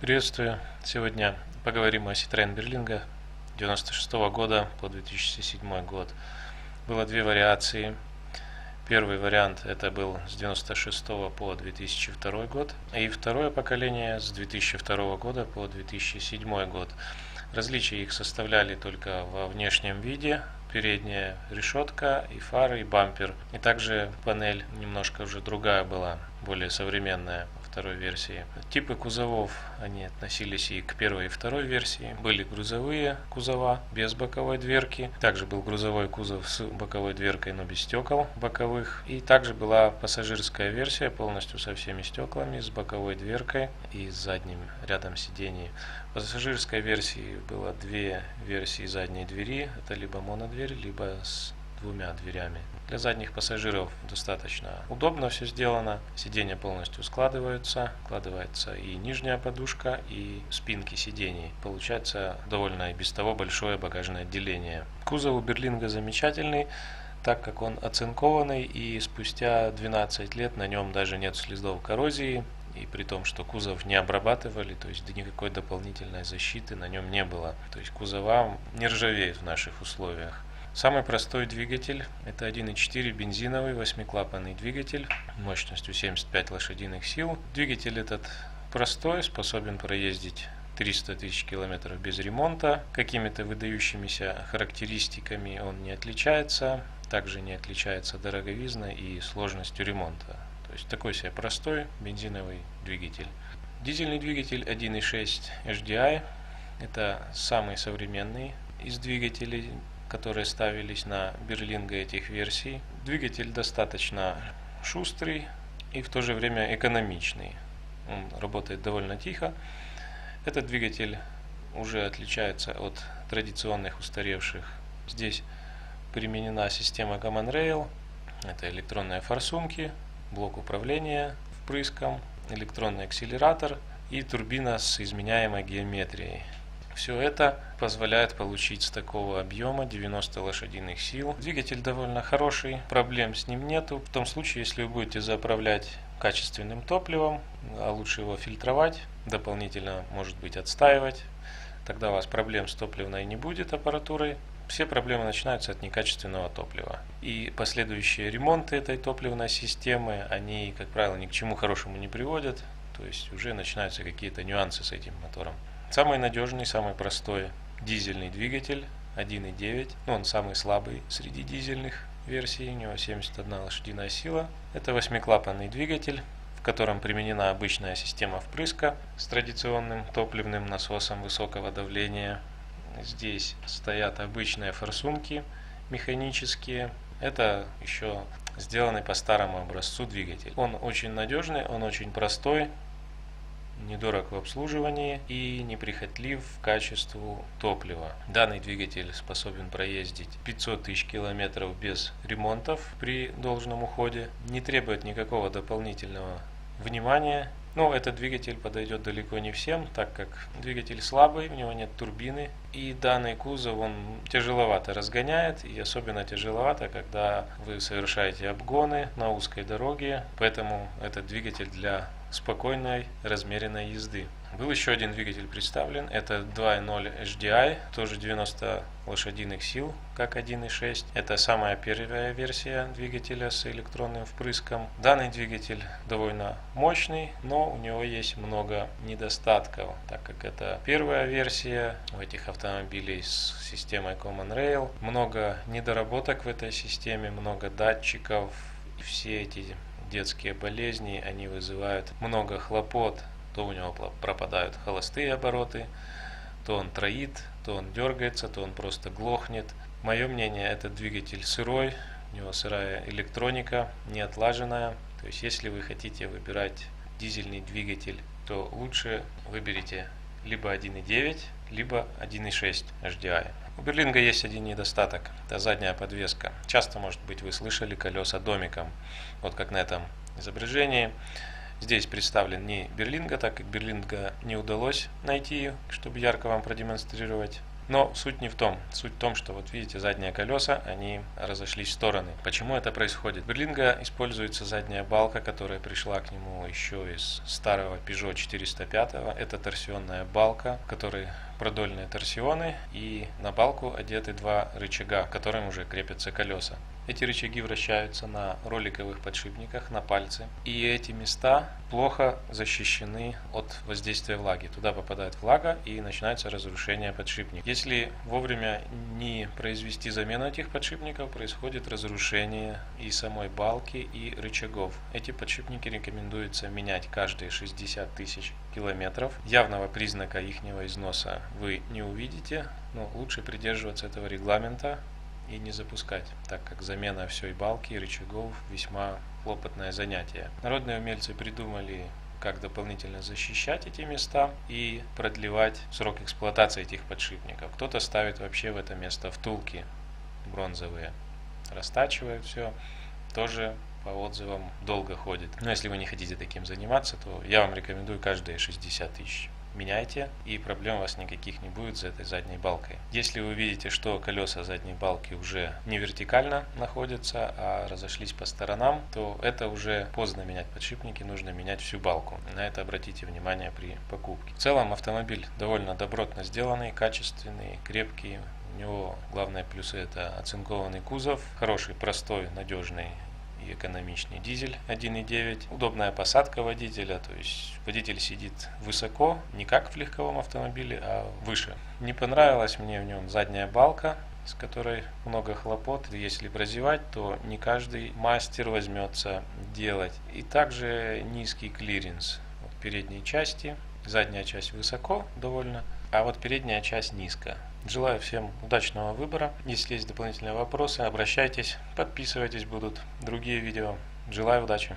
Приветствую! Сегодня поговорим о Citroën Berlingo 96 года по 2007 год. Было две вариации. Первый вариант это был с 96 по 2002 год, и второе поколение с 2002 года по 2007 год. Различия их составляли только во внешнем виде. Передняя решетка и фары, и бампер. И также панель немножко уже другая была, более современная во второй версии. Типы кузовов, они относились и к первой и второй версии. Были грузовые кузова без боковой дверки. Также был грузовой кузов с боковой дверкой, но без стекол боковых. И также была пассажирская версия, полностью со всеми стеклами, с боковой дверкой и с задним рядом сидений. В пассажирской версии было две версии задней двери. Это либо монодверь, либо с двумя дверями. Для задних пассажиров достаточно удобно все сделано. Сиденья полностью складываются и нижняя подушка, и спинки сидений. Получается довольно и без того большое багажное отделение. Кузов у Berlingo замечательный, так как он оцинкованный, и спустя 12 лет на нем даже нет следов коррозии. И при том, что кузов не обрабатывали, то есть никакой дополнительной защиты на нем не было. То есть кузова не ржавеют в наших условиях. Самый простой двигатель это 1.4 бензиновый 8-клапанный двигатель мощностью 75 лошадиных сил. Двигатель этот простой, способен проездить 300 тысяч километров без ремонта. Какими-то выдающимися характеристиками он не отличается. Также не отличается дороговизной и сложностью ремонта. То есть такой себе простой бензиновый двигатель. Дизельный двигатель 1.6 HDI это самый современный из двигателей, которые ставились на Berlingo этих версий. Двигатель достаточно шустрый и в то же время экономичный. Он работает довольно тихо. Этот двигатель уже отличается от традиционных устаревших. Здесь применена система Common Rail. Это электронные форсунки, блок управления впрыском, электронный акселератор и турбина с изменяемой геометрией. Все это позволяет получить с такого объема 90 лошадиных сил. Двигатель довольно хороший, проблем с ним нету. В том случае, если вы будете заправлять качественным топливом, а лучше его фильтровать, дополнительно может быть отстаивать, тогда у вас проблем с топливной не будет аппаратурой. Все проблемы начинаются от некачественного топлива. И последующие ремонты этой топливной системы, они, как правило, ни к чему хорошему не приводят. То есть уже начинаются какие-то нюансы с этим мотором. Самый надежный, самый простой дизельный двигатель 1.9. Он самый слабый среди дизельных версий. У него 71 лошадиная сила. Это 8-клапанный двигатель, в котором применена обычная система впрыска с традиционным топливным насосом высокого давления. Здесь стоят обычные форсунки механические. Это еще сделанный по старому образцу двигатель. Он очень надежный, он очень простой, недорог в обслуживании и неприхотлив в качеству топлива. Данный двигатель способен проездить 500 тысяч километров без ремонтов при должном уходе. Не требует никакого дополнительного внимания. Но этот двигатель подойдет далеко не всем, так как двигатель слабый, у него нет турбины. И данный кузов он тяжеловато разгоняет, и особенно тяжеловато, когда вы совершаете обгоны на узкой дороге. Поэтому этот двигатель для спокойной, размеренной езды. Был еще один двигатель представлен, это 2.0 HDI, тоже 90 лошадиных сил, как 1.6. Это самая первая версия двигателя с электронным впрыском. Данный двигатель довольно мощный, но у него есть много недостатков, так как это первая версия у этих автомобилей с системой Common Rail. Много недоработок в этой системе, много датчиков, и все эти детские болезни, они вызывают много хлопот. То у него пропадают холостые обороты, то он троит, то он дергается, то он просто глохнет. Мое мнение, этот двигатель сырой, у него сырая электроника, не отлаженная. То есть, если вы хотите выбирать дизельный двигатель, то лучше выберите либо 1.9, либо 1.6 HDI. У Berlingo есть один недостаток, это задняя подвеска. Часто, может быть, вы слышали колеса домиком, вот как на этом изображении. Здесь представлен не Berlingo, так как Berlingo не удалось найти, чтобы ярко вам продемонстрировать. Но суть не в том. Суть в том, что вот видите, задние колеса, они разошлись в стороны. Почему это происходит? Берлинга используется задняя балка, которая пришла к нему еще из старого Peugeot 405. Это торсионная балка, в которой продольные торсионы, и на балку одеты два рычага, к которым уже крепятся колеса. Эти рычаги вращаются на роликовых подшипниках, на пальце. И эти места плохо защищены от воздействия влаги. Туда попадает влага и начинается разрушение подшипников. Если вовремя не произвести замену этих подшипников, происходит разрушение и самой балки, и рычагов. Эти подшипники рекомендуется менять каждые 60 тысяч километров. Явного признака ихнего износа вы не увидите, но лучше придерживаться этого регламента и не запускать, так как замена всей балки и рычагов весьма хлопотное занятие. Народные умельцы придумали, как дополнительно защищать эти места и продлевать срок эксплуатации этих подшипников. Кто-то ставит вообще в это место втулки бронзовые, растачивает все, тоже по отзывам долго ходит. Но если вы не хотите таким заниматься, то я вам рекомендую каждые 60 тысяч меняйте, и проблем у вас никаких не будет с этой задней балкой. Если вы видите, что колеса задней балки уже не вертикально находятся, а разошлись по сторонам, то это уже поздно менять подшипники, нужно менять всю балку. На это обратите внимание при покупке. В целом автомобиль довольно добротно сделанный, качественный, крепкий. У него главные плюсы — это оцинкованный кузов, хороший, простой, надежный и экономичный дизель 1.9, удобная посадка водителя, то есть водитель сидит высоко, не как в легковом автомобиле, а выше. Не понравилась мне в нем задняя балка, с которой много хлопот. Если прозевать, то не каждый мастер возьмется делать. И также низкий клиренс в передней части. Задняя часть высоко довольно, а вот передняя часть низко. Желаю всем удачного выбора. Если есть дополнительные вопросы, обращайтесь, подписывайтесь, будут другие видео. Желаю удачи!